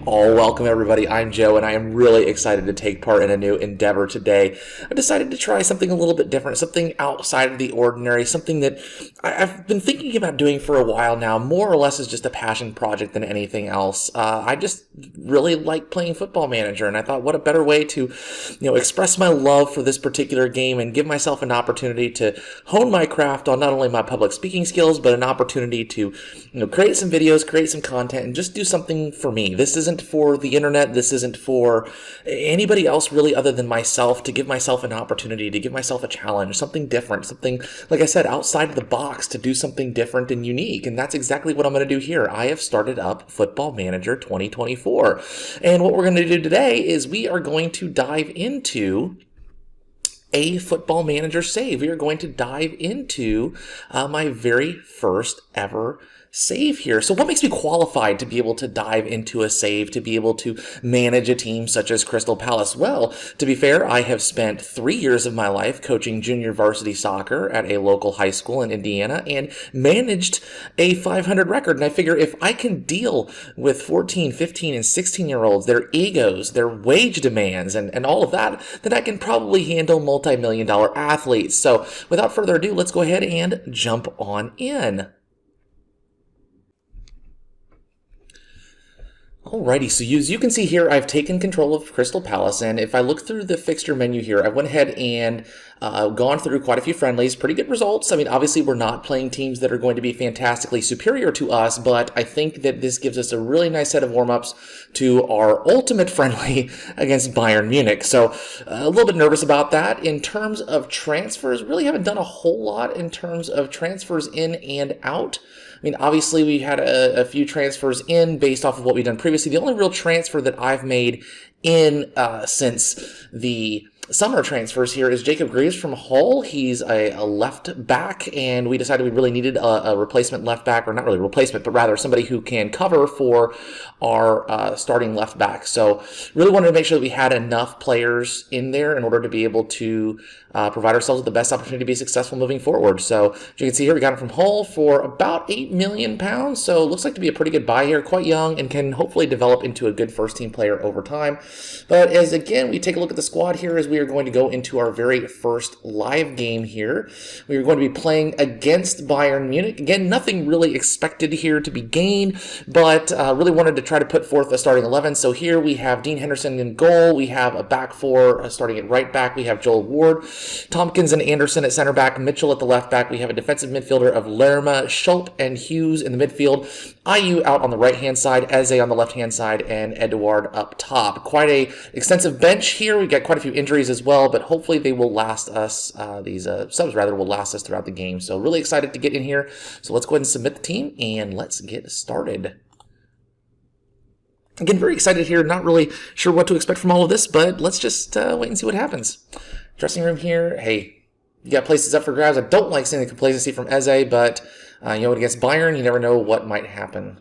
Oh, welcome everybody. I'm Joe, and I am really excited to take part in a new endeavor today. I decided to try something a little bit different, something outside of the ordinary, something that I've been thinking about doing for a while now, more or less as just a passion project than anything else. I just really like playing Football Manager, and I thought, what a better way to, express my love for this particular game and give myself an opportunity to hone my craft on not only my public speaking skills, but an opportunity to, create some videos, create some content, and just do something for me. This isn't for the internet. This isn't for anybody else really other than myself, to give myself an opportunity, to give myself a challenge, something different, something, like I said, outside of the box, to do something different and unique. And that's exactly what I'm going to do here. I have started up Football Manager 2024. And what we're going to do today is we are going to dive into a Football Manager save. We are going to dive into my very first ever save here. So what makes me qualified to be able to dive into a save, to be able to manage a team such as Crystal Palace? Well, to be fair, I have spent 3 years of my life coaching junior varsity soccer at a local high school in Indiana and managed a 500 record. And I figure if I can deal with 14, 15, and 16-year-olds, their egos, their wage demands, and all of that, then I can probably handle multi-million-dollar athletes. So without further ado, let's go ahead and jump on in. Alrighty, so as you can see here, I've taken control of Crystal Palace, and if I look through the fixture menu here, I went ahead and gone through quite a few friendlies. Pretty good results. I mean, obviously, we're not playing teams that are going to be fantastically superior to us, but I think that this gives us a really nice set of warm-ups to our ultimate friendly against Bayern Munich. So a little bit nervous about that. In terms of transfers, really haven't done a whole lot in terms of transfers in and out. I mean, obviously, we had a few transfers in based off of what we've done previously. The only real transfer that I've made in since the summer transfers here is Jacob Greaves from Hull. He's a left back, and we decided we really needed a replacement left back, or not really a replacement, but rather somebody who can cover for our starting left back. So really wanted to make sure that we had enough players in there in order to be able to provide ourselves with the best opportunity to be successful moving forward. So as you can see here, we got him from Hull for about £8 million. So it looks like to be a pretty good buy here, quite young, and can hopefully develop into a good first team player over time. But as again, we take a look at the squad here as we are going to go into our very first live game here. We are going to be playing against Bayern Munich. Again, nothing really expected here to be gained, but really wanted to try to put forth a starting 11. So here we have Dean Henderson in goal. We have a back four starting at right back. We have Joel Ward, Tompkins and Anderson at center back, Mitchell at the left back. We have a defensive midfielder of Lerma, Schulp, and Hughes in the midfield. IU out on the right-hand side, Eze on the left-hand side, and Edouard up top. Quite a extensive bench here. We've got quite a few injuries as well, but hopefully they will last us, these subs rather, will last us throughout the game. So really excited to get in here. So let's go ahead and submit the team, and let's get started. Again, very excited here. Not really sure what to expect from all of this, but let's just wait and see what happens. Dressing room here. Hey, you got places up for grabs. I don't like seeing the complacency from Eze, but against Bayern, you never know what might happen.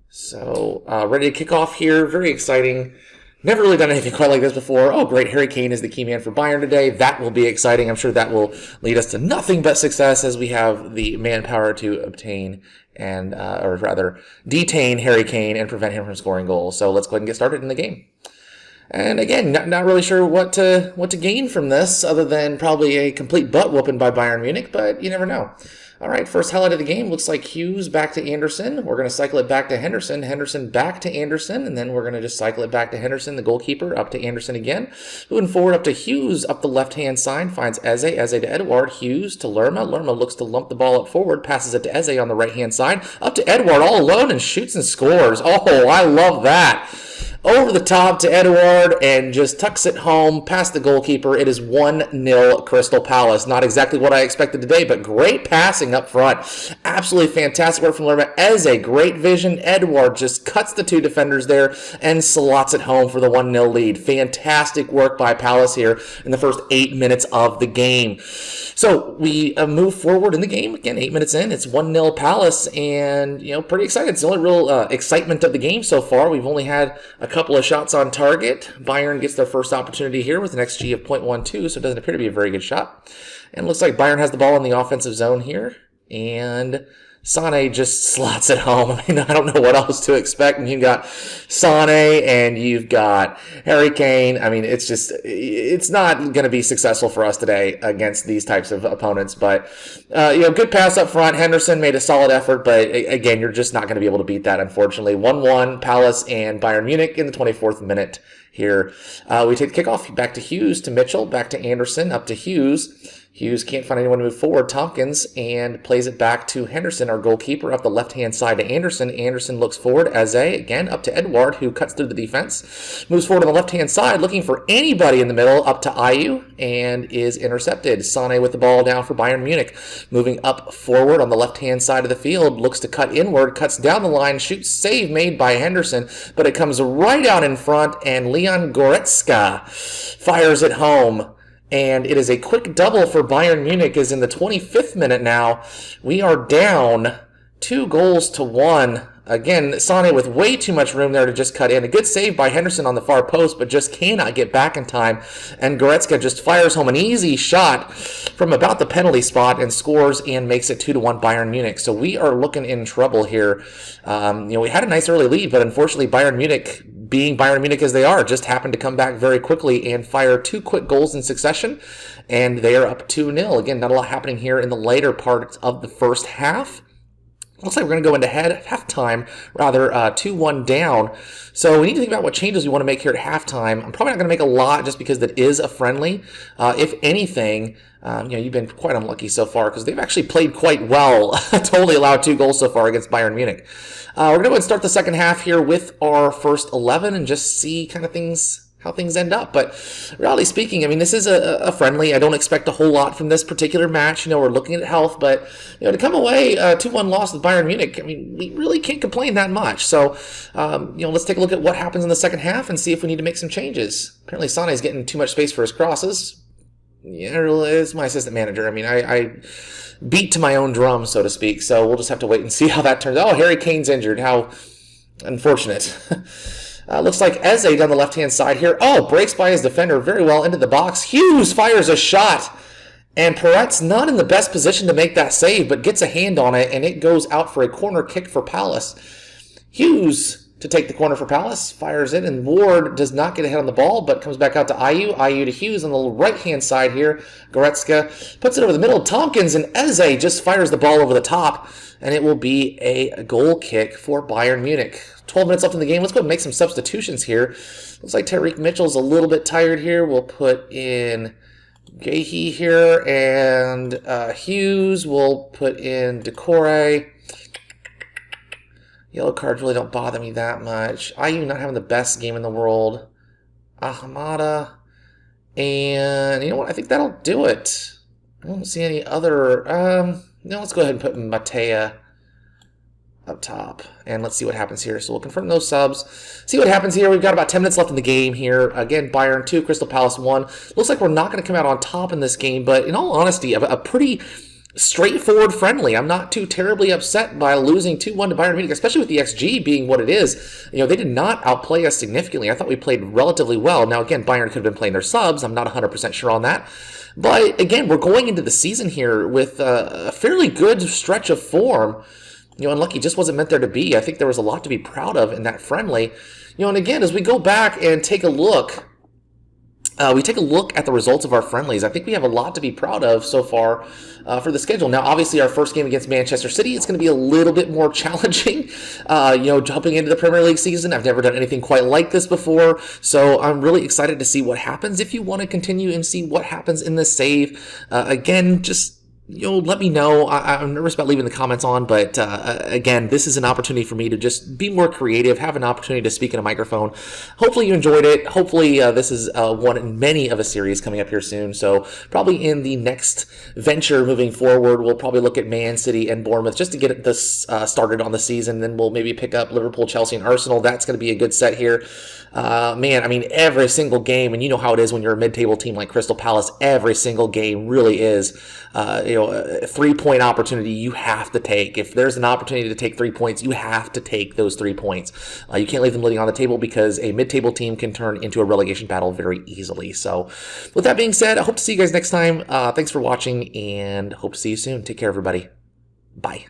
So, ready to kick off here. Very exciting. Never really done anything quite like this before. Oh, great. Harry Kane is the key man for Bayern today. That will be exciting. I'm sure that will lead us to nothing but success as we have the manpower to obtain and, or rather, detain Harry Kane and prevent him from scoring goals. So let's go ahead and get started in the game. And again, not really sure what to gain from this other than probably a complete butt whooping by Bayern Munich, but you never know. All right, first highlight of the game looks like Hughes back to Anderson. We're going to cycle it back to Henderson. Henderson back to Anderson, and then we're going to just cycle it back to Henderson, the goalkeeper, up to Anderson again. Moving forward up to Hughes up the left-hand side, finds Eze. Eze to Edouard. Hughes to Lerma. Lerma looks to lump the ball up forward, passes it to Eze on the right-hand side. Up to Edouard all alone and shoots and scores. Oh, I love that. Over the top to Edouard and just tucks it home past the goalkeeper. It is 1-0 Crystal Palace. Not exactly what I expected today, but great passing up front. Absolutely fantastic work from Lerma. Eze, great vision. Edouard just cuts the two defenders there and slots it home for the 1-0 lead. Fantastic work by Palace here in the first 8 minutes of the game. So we move forward in the game. Again, 8 minutes in, it's 1-0 Palace, and pretty excited. It's the only real excitement of the game so far. We've only had a couple of shots on target. Bayern gets their first opportunity here with an XG of 0.12, so it doesn't appear to be a very good shot. And it looks like Bayern has the ball in the offensive zone here, and Sane just slots it home. I mean, I don't know what else to expect. And you've got Sane and you've got Harry Kane. I mean, it's not going to be successful for us today against these types of opponents. But, good pass up front. Henderson made a solid effort, but again, you're just not going to be able to beat that, unfortunately. 1-1, Palace and Bayern Munich in the 24th minute here. We take the kickoff back to Hughes, to Mitchell, back to Anderson, up to Hughes. Hughes can't find anyone to move forward. Tompkins and plays it back to Henderson, our goalkeeper, up the left-hand side to Anderson. Anderson looks forward. Eze, again, up to Edouard, who cuts through the defense. Moves forward on the left-hand side, looking for anybody in the middle, up to Ayew, and is intercepted. Sane with the ball down for Bayern Munich. Moving up forward on the left-hand side of the field, looks to cut inward, cuts down the line, shoots, save made by Henderson, but it comes right out in front, and Leon Goretzka fires it home. And it is a quick double for Bayern Munich, as in the 25th minute now, we are down 2-1. Again, Sane with way too much room there to just cut in. A good save by Henderson on the far post, but just cannot get back in time. And Goretzka just fires home an easy shot from about the penalty spot and scores and makes it 2-1 Bayern Munich. So we are looking in trouble here. We had a nice early lead, but unfortunately Bayern Munich, being Bayern Munich as they are, just happened to come back very quickly and fire 2 quick goals in succession. And they are up 2-0. Again, not a lot happening here in the later part of the first half. Looks like we're going to go into halftime, 2-1 down. So we need to think about what changes we want to make here at halftime. I'm probably not going to make a lot just because that is a friendly. If anything, you've been quite unlucky so far because they've actually played quite well to only allow 2 goals so far against Bayern Munich. We're going to go and start the second half here with our first 11 and just see kind of how things end up. But reality speaking, I mean, this is a friendly. I don't expect a whole lot from this particular match. We're looking at health, but to come away 2-1 loss with Bayern Munich, I mean, we really can't complain that much. So, let's take a look at what happens in the second half and see if we need to make some changes. Apparently, Sane's getting too much space for his crosses. Yeah, it's my assistant manager. I mean, I beat to my own drum, so to speak. So we'll just have to wait and see how that turns out. Oh, Harry Kane's injured. How unfortunate. Looks like Eze down the left-hand side here. Oh, breaks by his defender very well into the box. Hughes fires a shot. And Perret's not in the best position to make that save, but gets a hand on it, and it goes out for a corner kick for Palace. Hughes to take the corner for Palace, fires it, and Ward does not get a hit on the ball, but comes back out to Ayew. Ayew to Hughes on the right-hand side here. Goretzka puts it over the middle. Tompkins, and Eze just fires the ball over the top, and it will be a goal kick for Bayern Munich. 12 minutes left in the game. Let's go and make some substitutions here. Looks like Tyreek Mitchell's a little bit tired here. We'll put in Gahey here, and Hughes. We'll put in Decore. Yellow cards really don't bother me that much. Ayew not having the best game in the world. Ahmada. And you know what? I think that'll do it. I don't see any other... no, let's go ahead and put Matea up top, and let's see what happens here. So we'll confirm those subs, see what happens here. We've got about 10 minutes left in the game here. Again, Bayern 2, Crystal Palace 1. Looks like we're not going to come out on top in this game, but in all honesty, a pretty straightforward friendly. I'm not too terribly upset by losing 2-1 to Bayern Munich, especially with the XG being what it is. They did not outplay us significantly. I thought we played relatively well. Now, again, Bayern could have been playing their subs. I'm not 100% sure on that. But, again, we're going into the season here with a fairly good stretch of form. Unlucky just wasn't meant there to be. I think there was a lot to be proud of in that friendly. And again, as we go back and take a look, we take a look at the results of our friendlies. I think we have a lot to be proud of so far for the schedule. Now, obviously, our first game against Manchester City, it's going to be a little bit more challenging. Jumping into the Premier League season, I've never done anything quite like this before, so I'm really excited to see what happens. If you want to continue and see what happens in this save, again, just let me know. I'm nervous about leaving the comments on, but again, this is an opportunity for me to just be more creative, have an opportunity to speak in a microphone. Hopefully you enjoyed it. Hopefully this is one in many of a series coming up here soon. So probably in the next venture moving forward, we'll probably look at Man City and Bournemouth just to get this started on the season. Then we'll maybe pick up Liverpool, Chelsea, and Arsenal. That's going to be a good set here. Every single game, and you know how it is when you're a mid-table team like Crystal Palace, every single game really is a 3-point opportunity you have to take. If there's an opportunity to take 3 points, you have to take those 3 points. You can't leave them living on the table because a mid-table team can turn into a relegation battle very easily. So with that being said, I hope to see you guys next time. Thanks for watching, and hope to see you soon. Take care, everybody. Bye.